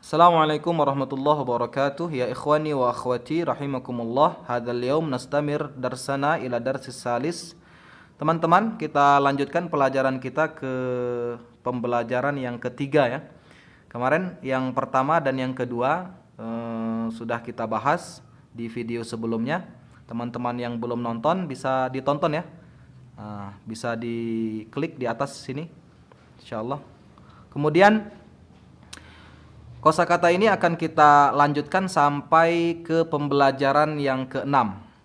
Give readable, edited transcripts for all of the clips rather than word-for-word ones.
Assalamualaikum warahmatullahi wabarakatuh. Ya ikhwani wa akhwati rahimakumullah. Hadzal yaum nastamir darsana ila darsis salis. Teman-teman, kita lanjutkan pelajaran kita ke pembelajaran yang ketiga ya. Kemarin yang pertama dan yang kedua sudah kita bahas di video sebelumnya. Teman-teman yang belum nonton bisa ditonton ya. Bisa diklik di atas sini insyaallah. Kemudian kosakata ini akan kita lanjutkan sampai ke pembelajaran yang ke-6.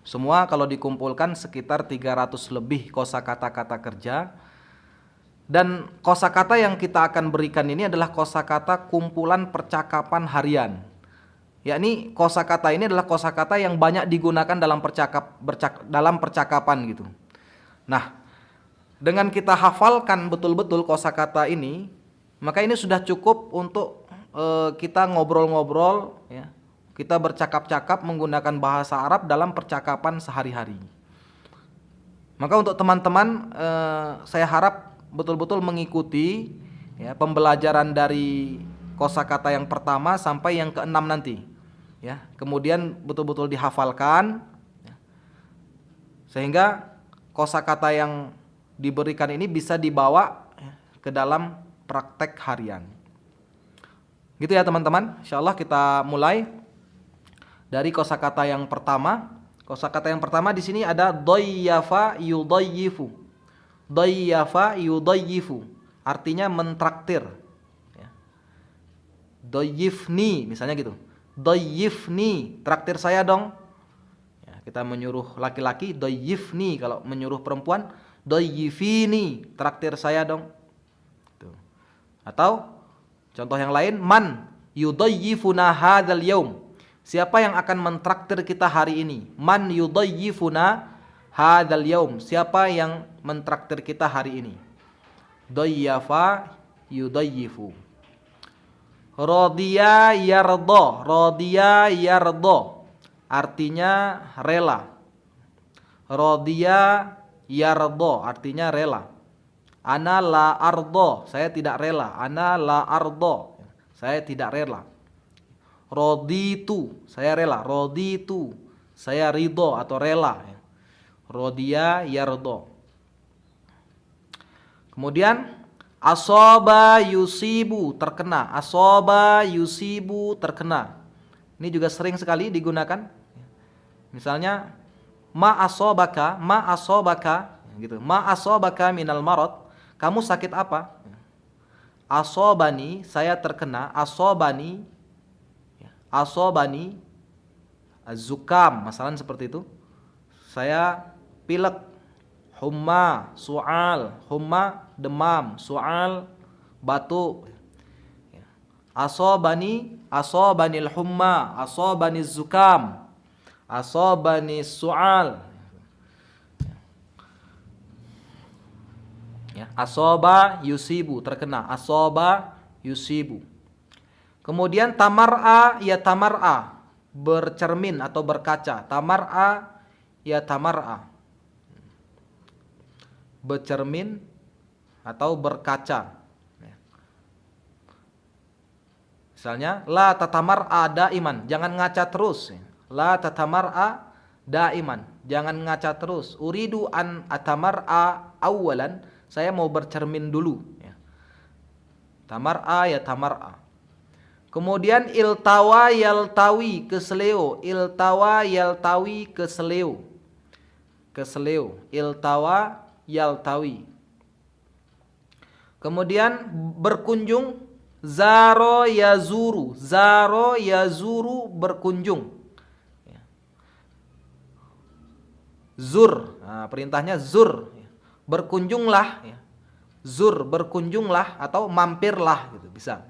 Semua kalau dikumpulkan sekitar 300 lebih kosakata-kata kerja. Dan kosakata yang kita akan berikan ini adalah kosakata kumpulan percakapan harian. Yakni kosakata ini adalah kosakata yang banyak digunakan dalam percakapan gitu. Nah, dengan kita hafalkan betul-betul kosakata ini, maka ini sudah cukup untuk kita ngobrol-ngobrol ya. Kita bercakap-cakap menggunakan bahasa Arab dalam percakapan sehari-hari. Maka untuk teman-teman saya harap betul-betul mengikuti ya, pembelajaran dari kosakata yang pertama sampai yang ke-6 nanti ya. Kemudian betul-betul dihafalkan ya, sehingga kosakata yang diberikan ini bisa dibawa ya, ke dalam praktek harian. Gitu ya teman-teman. Insyaallah kita mulai dari kosakata yang pertama. Kosakata yang pertama di sini ada dayyafa yudayyifu. Dayyafa yudayyifu artinya mentraktir ya. Dayyifni misalnya gitu. Dayyifni, traktir saya dong. Ya, kita menyuruh laki-laki dayyifni, kalau menyuruh perempuan dayyifini, traktir saya dong. Tuh. Atau contoh yang lain, man yudayyifuna hadzal yaum. Siapa yang akan mentraktir kita hari ini? Man yudayyifuna hadzal yaum. Siapa yang mentraktir kita hari ini? Dayyafa yudayyifu. Radiya yardo. Radiya yardo artinya rela. Radiya yardo artinya rela. Ana la ardo, saya tidak rela. Ana la ardo, saya tidak rela. Raditu, saya rela. Raditu, saya ridho atau rela. Rodiya yardo. Kemudian asoba yusibu, terkena. Asoba yusibu, terkena. Ini juga sering sekali digunakan. Misalnya ma asobaka gitu. Ma asobaka minal marad. Kamu sakit apa? Asobani, saya terkena. Asobani az-zukam, masalah seperti itu. Saya pilek. Humma, su'al. Humma, demam. Su'al, batuk. Asobanil humma. Asobani zukam. Asobani su'al. Ya, asoba yusibu, terkena. Asoba yusibu. Kemudian tamar'a ya tamar'a, bercermin atau berkaca. Tamar'a ya tamar'a, bercermin atau berkaca. Misalnya la tatamar'a daiman, jangan ngaca terus. La tatamar'a daiman, jangan ngaca terus. Uridu an atamar'a awalan, saya mau bercermin dulu ya. Tamar'a ya tamar'a. Kemudian iltawa yaltawi, keseleo. Iltawa yaltawi, keseleo. Keseleo, iltawa yaltawi. Kemudian berkunjung, zaro yazuru. Zaro yazuru, berkunjung. Zur, nah, perintahnya zur, berkunjunglah ya. Zur, berkunjunglah atau mampirlah gitu bisa.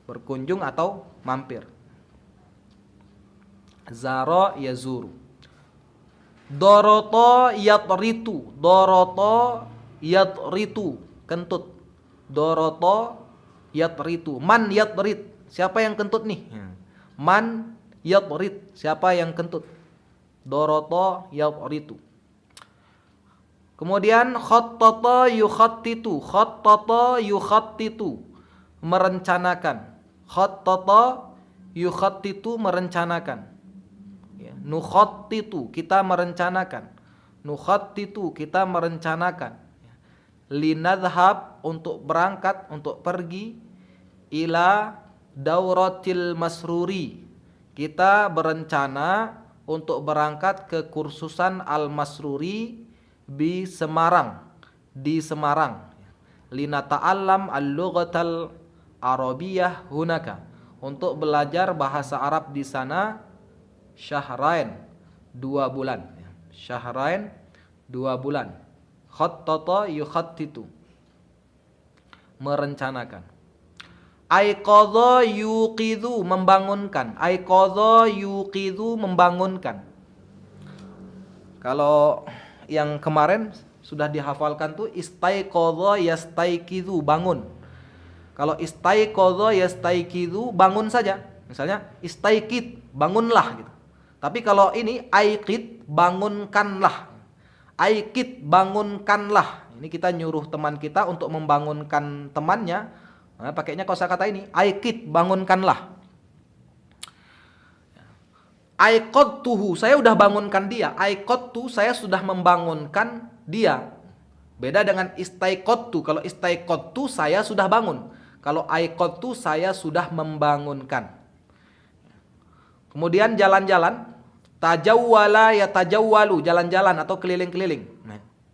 Berkunjung atau mampir. Zaro yazuru. Doroto yatritu. Doroto yatritu, kentut. Doroto yatritu. Man yatrit, siapa yang kentut nih? Man yatrit, siapa yang kentut? Doroto yatritu. Kemudian khattata yukhattitu. Khattata yukhattitu, merencanakan. Khattata yukhattitu, merencanakan. Ya, nukhattitu, kita merencanakan. Nukhattitu, kita merencanakan. Linadhhab, untuk berangkat, untuk pergi. Ila dauratil masruri, kita berencana untuk berangkat ke kursusan al-masruri di Semarang. Linata'allam al-lughatal arabiyah hunaka, untuk belajar bahasa Arab di sana. Syahrain, 2 bulan. Syahrain, 2 bulan. Khattata yukhattitu, merencanakan. Aiqadha yuqidhu, membangunkan. Aiqadha yuqidhu, membangunkan. Kalau yang kemarin sudah dihafalkan tuh istaiqadha yastaiqidhu, bangun. Kalau istaiqadha yastaiqidhu, bangun saja. Misalnya istaiqid, bangunlah gitu. Tapi kalau ini aiqid, bangunkanlah. Aiqid, bangunkanlah. Ini kita nyuruh teman kita untuk membangunkan temannya. Nah, pakainya kosakata ini, aiqid, bangunkanlah. Aiqadtuhu, saya sudah bangunkan dia. Aiqadtu, saya sudah membangunkan dia. Beda dengan istaiqadtu. Kalau istaiqadtu, saya sudah bangun. Kalau aiqadtu, saya sudah membangunkan. Kemudian jalan-jalan. Tajawwala yatajawwalu, jalan-jalan atau keliling-keliling.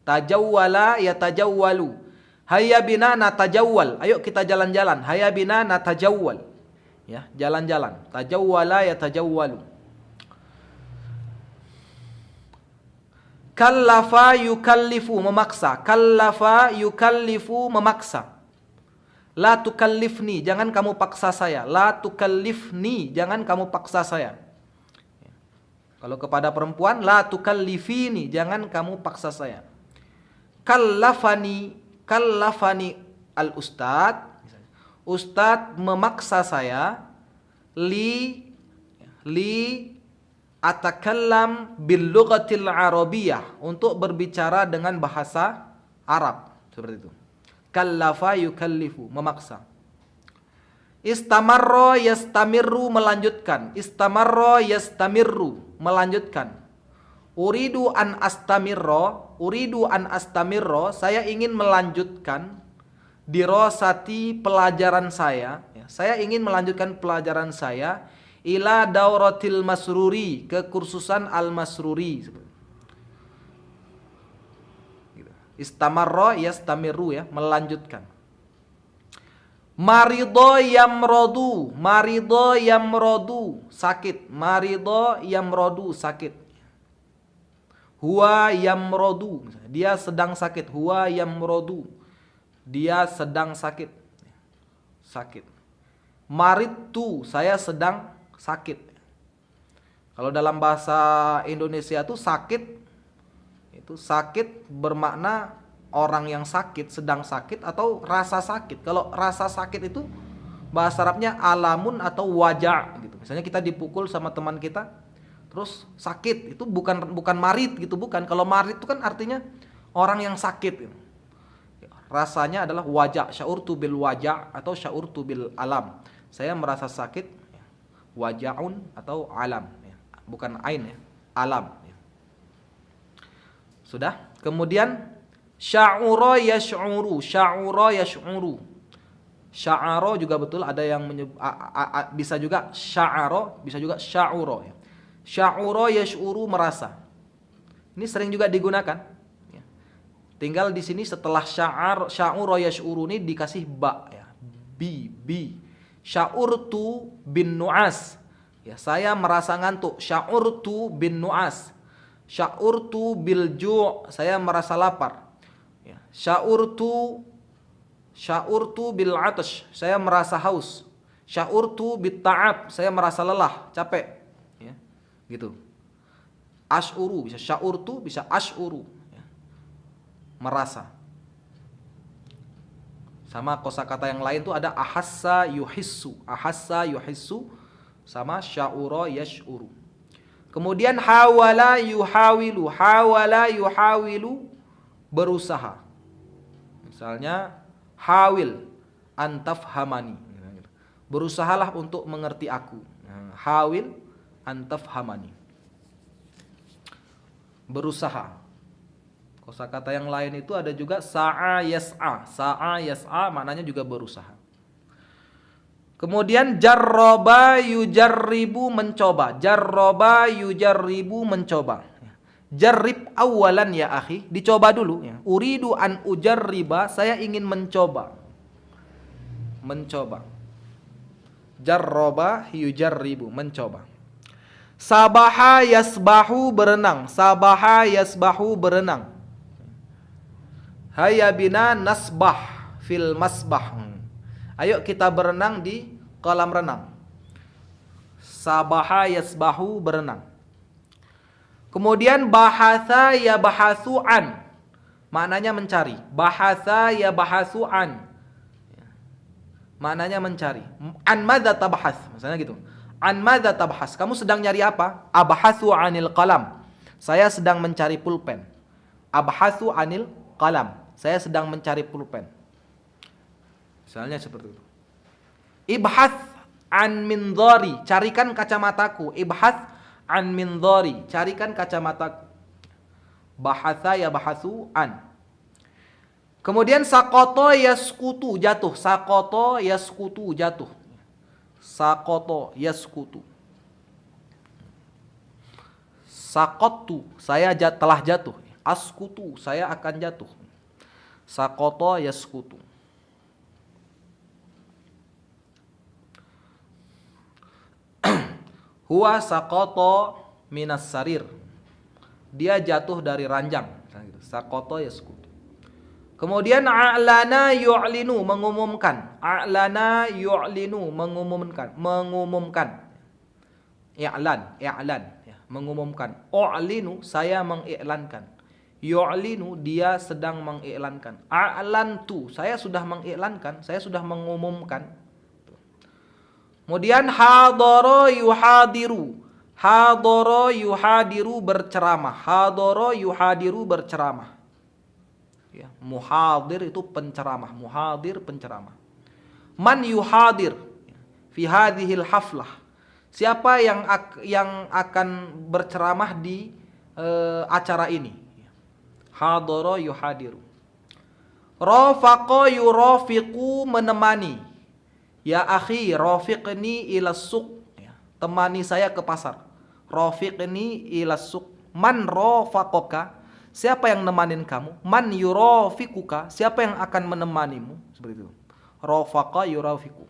Tajawwala yatajawwalu. Hayya bina natajawwal, ayo kita jalan-jalan. Hayya bina natajawwal. Ya, jalan-jalan. Tajawwala yatajawwalu. Kallafa yukallifu, memaksa. Kallafa yukallifu, memaksa. La tukallifni, jangan kamu paksa saya. La tukallifni, jangan kamu paksa saya. Kalau kepada perempuan, la tukallifini, jangan kamu paksa saya. Kallafani al-ustad, ustad memaksa saya, li atakallam bil lughatil arabiyah, untuk berbicara dengan bahasa Arab, seperti itu. Kallafa yukallifu, memaksa. Istamarra yastamirru, melanjutkan. Istamarra yastamirru, melanjutkan. Uridu an astamirra, saya ingin melanjutkan dirosati, pelajaran saya. Saya ingin melanjutkan pelajaran saya ila dauratil masruri, ke kursusan al-masruri. Istamarra yastamirru, ya, melanjutkan. Maridho yamrodu, sakit. Maridho yamrodu, sakit. Huwa yamrodu, dia sedang sakit. Huwa yamrodu, dia sedang sakit. Sakit. Maridtu, saya sedang sakit. Kalau dalam bahasa Indonesia itu sakit bermakna orang yang sakit, sedang sakit, atau rasa sakit. Kalau rasa sakit itu bahasa Arabnya alamun atau wajah gitu. Misalnya kita dipukul sama teman kita, terus sakit, itu bukan marid gitu, bukan. Kalau marid itu kan artinya orang yang sakit. Rasanya adalah wajah, sya'urtu bil wajah atau sya'urtu bil alam. Saya merasa sakit, wajaun atau alam, bukan ain, ya, alam. Sudah. Kemudian sya'ura yash'uru, sya'ara juga betul, ada yang bisa juga sya'ara, bisa juga sya'ura, ya. Sya'ura yash'uru, merasa. Ini sering juga digunakan. Tinggal di sini setelah sya'ura yash'uru ini dikasih ba, ya. Bi. Sya'urtu bin nu'as. Ya, saya merasa ngantuk. Sya'urtu bin nu'as. Sya'urtu bil ju', saya merasa lapar. Ya. Sya'urtu bil atash, saya merasa haus. Sya'urtu bit ta'ab, saya merasa lelah, capek. Gitu. Ash'uru, bisa sya'urtu, bisa ash'uru, ya. Merasa. Sama kosakata yang lain tuh ada ahassa yuhissu, sama sya'ura yash'uru. Kemudian hawala yuhawilu, berusaha. Misalnya hawil antafhamani, Berusahalah untuk mengerti aku. Hawil antafhamani. Berusaha. Kosakata yang lain itu ada juga sa'a yas'a. Sa'a yas'a maknanya juga berusaha. Kemudian jarroba yujarribu, mencoba. Jarroba yujarribu, mencoba. Jarrib awalan ya akhi, dicoba dulu ya. Uridu an ujarriba, saya ingin mencoba. Mencoba. Jarroba yujarribu, mencoba. Sabaha yasbahu, berenang. Sabaha yasbahu, berenang. Hayya bina nasbah fil masbah. Ayo kita berenang di kolam renang. Sabaha yasbahu, berenang. Kemudian bahatha yabahathu an, maknanya mencari. Bahatha yabahathu an, maknanya mencari. An madza tabhas, misalnya gitu. An madza tabhas, kamu sedang nyari apa? Abhathu anil qalam, saya sedang mencari pulpen. Abhathu anil qalam, saya sedang mencari pulpen. Misalnya seperti itu. Ibhath an mindhari, carikan kacamataku. Ibhath an mindhari, carikan kacamataku. Bahatha ya bahathu an. Kemudian sakoto yaskutu, jatuh. Sakoto yaskutu, jatuh. Sakoto yaskutu. Sakotu, saya telah jatuh. Askutu, saya akan jatuh. Sakoto yaskutu. Huwa sakoto minas sarir, dia jatuh dari ranjang. Sakoto yaskutu. Kemudian a'lana yu'linu, mengumumkan. A'lana yu'linu, mengumumkan. Mengumumkan. I'lan, i'lan, ya, mengumumkan. U'linu, saya mengiklankan. Yu'linu, dia sedang mengiklankan. A'lantu, saya sudah mengiklankan, saya sudah mengumumkan. Kemudian hadoro yuhadiru. Hadoro yuhadiru, berceramah. Hadoro yuhadiru, berceramah. Ya, muhadir itu penceramah. Muhadir, penceramah. Man yuhadir fi hadhil haflah, siapa yang akan berceramah di acara ini? Hadoro yuhadiru. Rafaqo yurafiqu, menemani. Ya akhi rafiqni ila suq, ya, temani saya ke pasar. Rafiqni ila suq. Man rafaqoka, siapa yang nemanin kamu? Man yurafiquka, siapa yang akan menemanimu? Seperti itu. Rafaqa yurafiqu.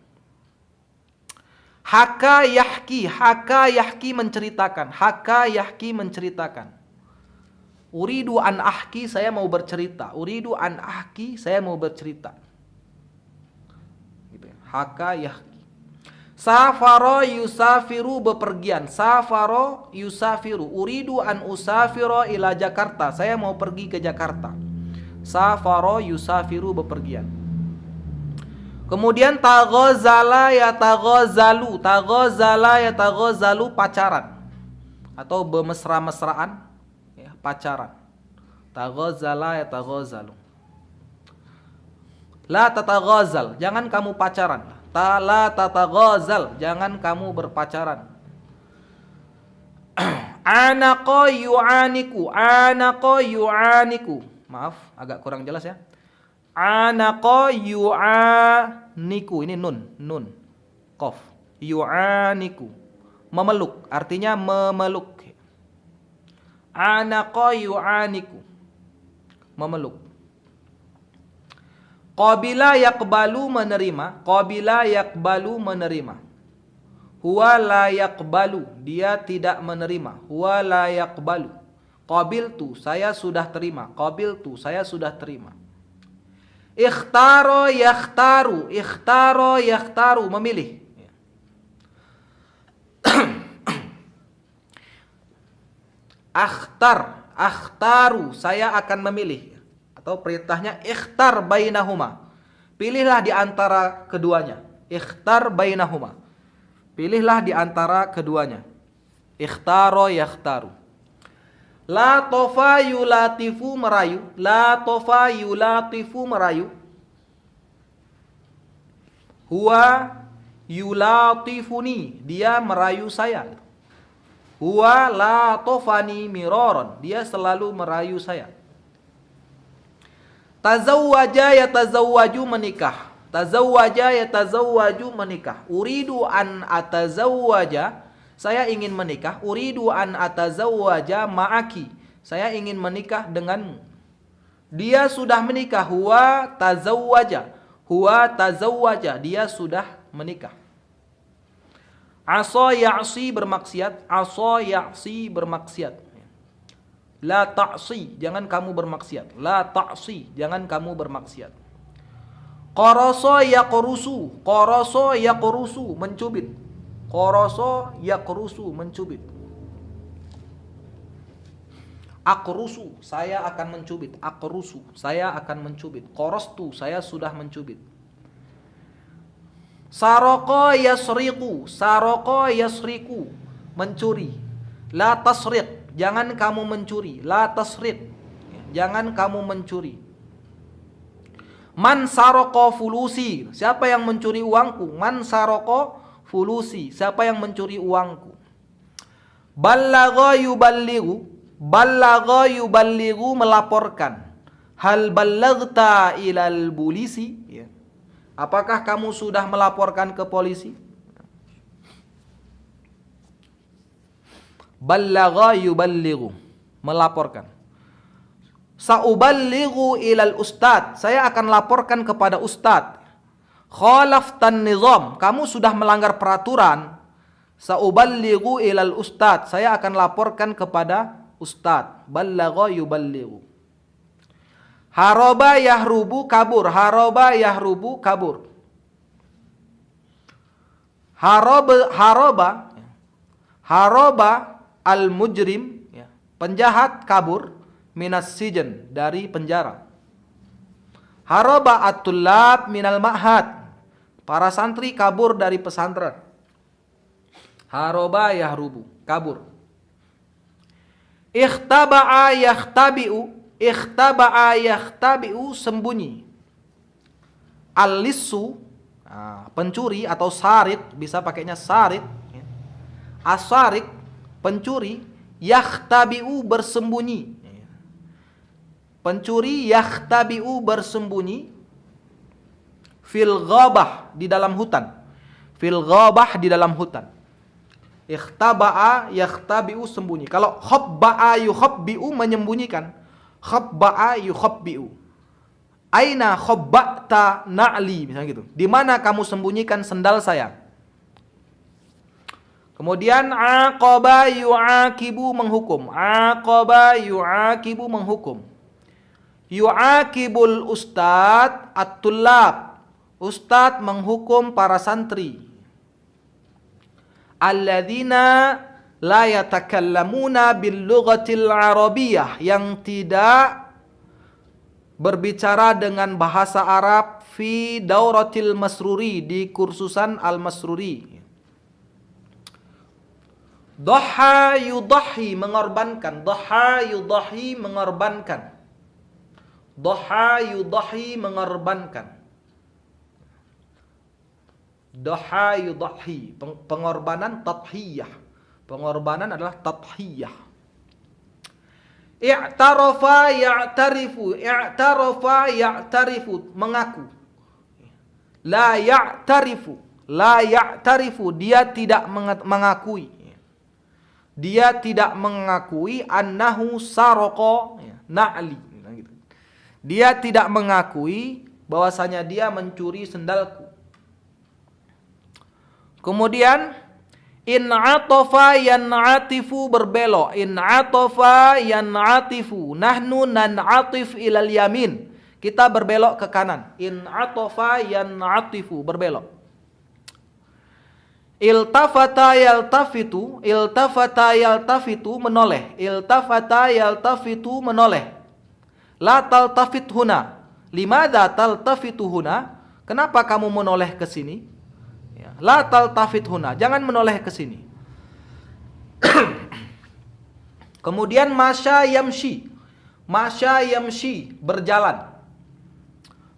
Haka yahki menceritakan. Haka yahki menceritakan. Uridu an ahki, saya mau bercerita. Uridu an ahki, saya mau bercerita. Gitu ya. Haka yahki. Safaro yusafiru, bepergian. Safaro yusafiru. Uridu an usafiro ila Jakarta, saya mau pergi ke Jakarta. Safaro yusafiru, bepergian. Kemudian taghazala yataghazalu. Taghazala yataghazalu, pacaran atau bermesra-mesraan, ya, pacaran. Taghazala yataghazalu. La tataghazal, jangan kamu pacaran. La tataghazal, jangan kamu berpacaran. Anaqo yu'aniku. Anaqo yu'aniku. Maaf, agak kurang jelas ya. Anaqo yu'aniku, ini nun qaf. Yu'aniku, memeluk, artinya memeluk. Anaqo yu'aniku, memeluk. Qabila yaqbalu, menerima. Qabila yaqbalu, menerima. Huwa la yaqbalu, dia tidak menerima. Huwa la yaqbalu. Qabiltu, saya sudah terima. Qabiltu, saya sudah terima. Ikhtaro yakhtaru. Ikhtaro yakhtaru, memilih. Akhtaru, saya akan memilih. Atau perintahnya ikhtar bainahuma, pilihlah di antara keduanya. Ikhtar bainahuma, pilihlah di antara keduanya. Ikhtaro yakhtaru. La tofa yulatifu, merayu. La tofa yulatifu, merayu. Huwa Yulatifuni, dia merayu saya. Huwa latofani miroron, dia selalu merayu saya. Tazawwaja yatazawwaju, menikah. Tazawwaja yatazawwaju, menikah. Uridu an atazawwaja, saya ingin menikah. Uridu an atazawwaja ma'aki, saya ingin menikah denganmu. Dia sudah menikah. Huwa tazawwaja, huwa tazawwaja, dia sudah menikah. Asa ya'si, bermaksiat. Asa ya'si, bermaksiat. La ta'si, jangan kamu bermaksiat. La ta'si, jangan kamu bermaksiat. Qarasa yaqrusu, qarasa yaqrusu, mencubit. Qarasa yaqrusu, mencubit. Aqrusu, saya akan mencubit. Aqrusu, saya akan mencubit. Qarastu, saya sudah mencubit. Saroko yasriku, saroko yasriku, mencuri. La tasriq, jangan kamu mencuri. La tasriq, jangan kamu mencuri. Man saroko fulusi, siapa yang mencuri uangku? Man saroko fulusi, siapa yang mencuri uangku? Ballagha yuballighu, ballagha yuballighu, melaporkan. Hal ballaghta ilal bulisi, ya. Apakah kamu sudah melaporkan ke polisi? Ballagha yuballighu, melaporkan. Sa'uballighu ilal ustad, saya akan laporkan kepada ustad. Khalaftan nizam, kamu sudah melanggar peraturan. Sa'uballighu ilal ustad, saya akan laporkan kepada ustad. Ballagha yuballighu. Haroba yahrubu, kabur. Haroba yahrubu, kabur. Haroba al-mujrim, penjahat kabur. Minas sijen, dari penjara. Haroba at-tullab minal ma'had, para santri kabur dari pesantren. Haroba yahrubu, kabur. Ikhtaba'a yakhtabi'u, ikhtaba'a yakhtabi'u, sembunyi. Al-lissu, pencuri atau sarik, bisa pakainya sarik. Asarik, pencuri. Yakhtabi'u, bersembunyi. Pencuri yakhtabi'u, bersembunyi. Fil ghabah, di dalam hutan. Fil ghabah, di dalam hutan. Ikhtaba'a yakhtabi'u, sembunyi. Kalau khabba'a yukhabbi'u, menyembunyikan. Khabba'a yukhabbi'u. Aina khabba'ta na'li, misalnya gitu. Di mana kamu sembunyikan sendal saya? Kemudian aqaba yu'aqibu, menghukum. Aqaba yu'aqibu, menghukum. Yu'aqibul ustad at-tullab, ustad menghukum para santri. Alladzina la yatakallamuna bil lughatil arabiyyah, yang tidak berbicara dengan bahasa Arab. Fi dauratil masruri, di kursusan al-masruri. Dhaha yudahi, mengorbankan. Dhaha yudahi, mengorbankan. Dhaha yudahi, mengorbankan. Dhaha yudahi, pengorbanan tadhiyah. Pengorbanan adalah tadhiyah. I'tarafa ya'tarifu, i'tarafa ya'tarifu, mengaku. La ya'tarifu, la ya'tarifu, dia tidak mengakui. Dia tidak mengakui annahu saroko na'li. Dia tidak mengakui bahwasanya dia mencuri sendalku. Kemudian in atafa yan'atifu, berbelok. In atafa yan'atifu, nahnu nan'atif ilal yamin, kita berbelok ke kanan. In atafa yan'atifu, berbelok. Iltafata yaltafitu, iltafata yaltafitu, menoleh. Iltafata yaltafitu, menoleh. La taltafit huna, limadha taltafitu huna, kenapa kamu menoleh ke sini? La taltafit huna, jangan menoleh ke sini. Kemudian masya yamshi, masya yamshi, berjalan.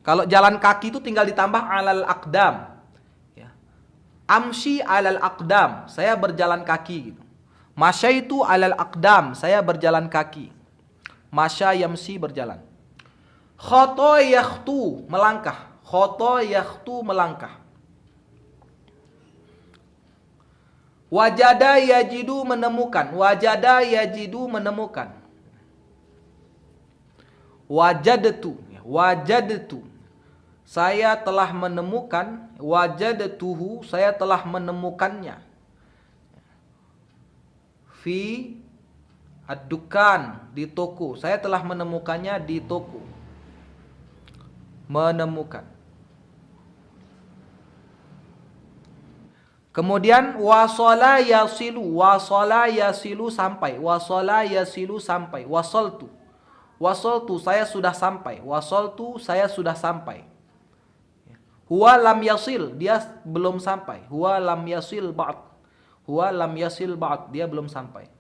Kalau jalan kaki itu tinggal ditambah alal aqdam. Amshi alal aqdam, saya berjalan kaki gitu. Masyaitu alal aqdam, saya berjalan kaki. Masya yamsi, berjalan. Khoto yakhtu, melangkah. Khoto yakhtu, melangkah. Wajada yajidu, menemukan. Wajada yajidu, menemukan. Wajadtu, wajadtu, saya telah menemukan. Wajadtuhu, saya telah menemukannya. Fi ad-dukan, di toko, saya telah menemukannya di toko. Menemukan. Kemudian wasala yasilu, wasala yasilu, sampai. Wasala yasilu, sampai. Wasaltu, wasaltu, saya sudah sampai. Wasaltu, saya sudah sampai. Huwa lam yasil, dia belum sampai. Huwa lam yasil ba'd. Huwa lam yasil ba'd, dia belum sampai.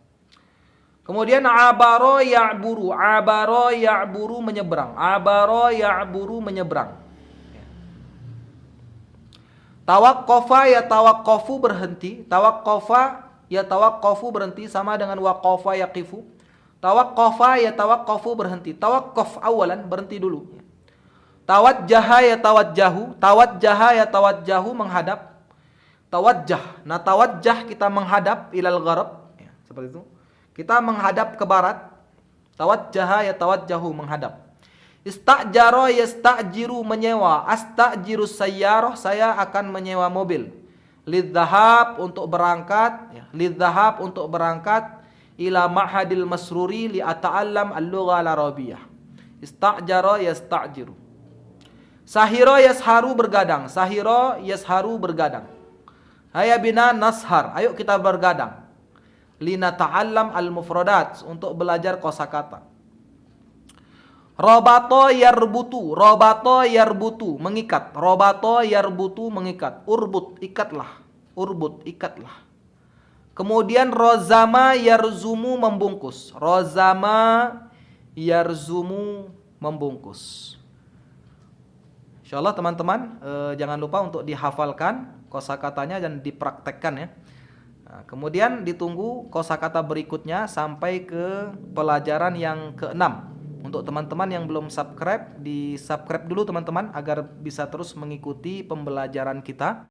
Kemudian abaro ya'buru, abaro ya'buru, menyeberang. Abaro ya'buru, menyeberang. Tawaqqafa yatawaqqafu, berhenti. Tawaqqafa yatawaqqafu, berhenti, sama dengan waqafa yaqifu. Tawaqqafa yatawaqqafu, berhenti. Tawaqqaf awalan, berhenti dulu. Tawajjaha yatawajjahu, tawajjaha yatawajjahu, menghadap. Tawajjah, nah tawajjah, kita menghadap, ilal gharab, ya, seperti itu. Kita menghadap ke barat. Tawajjaha yatawajjahu, menghadap. Istajaro yastajiru, menyewa. Astajiru sayyarah, saya akan menyewa mobil. Lidzahab, untuk berangkat, ya. Lidzahab, untuk berangkat. Ila ma'hadil masruri li ata'allam al-lugha al-arabiyah. Istajaro yastajiru. Sahiro yasharu, bergadang. Sahiro yasharu, bergadang. Haya bina nashar, ayo kita bergadang. Lina ta'allam al-mufradat, untuk belajar kosakata. Robato yarbutu, robato yarbutu, mengikat. Robato yarbutu, mengikat. Urbut, ikatlah. Urbut, ikatlah. Kemudian rozama yarzumu, membungkus. Rozama yarzumu, membungkus. Insyaallah teman-teman, jangan lupa untuk dihafalkan kosakatanya dan dipraktekkan ya. Nah, kemudian ditunggu kosakata berikutnya sampai ke pelajaran yang ke-6. Untuk teman-teman yang belum subscribe, di subscribe dulu teman-teman agar bisa terus mengikuti pembelajaran kita.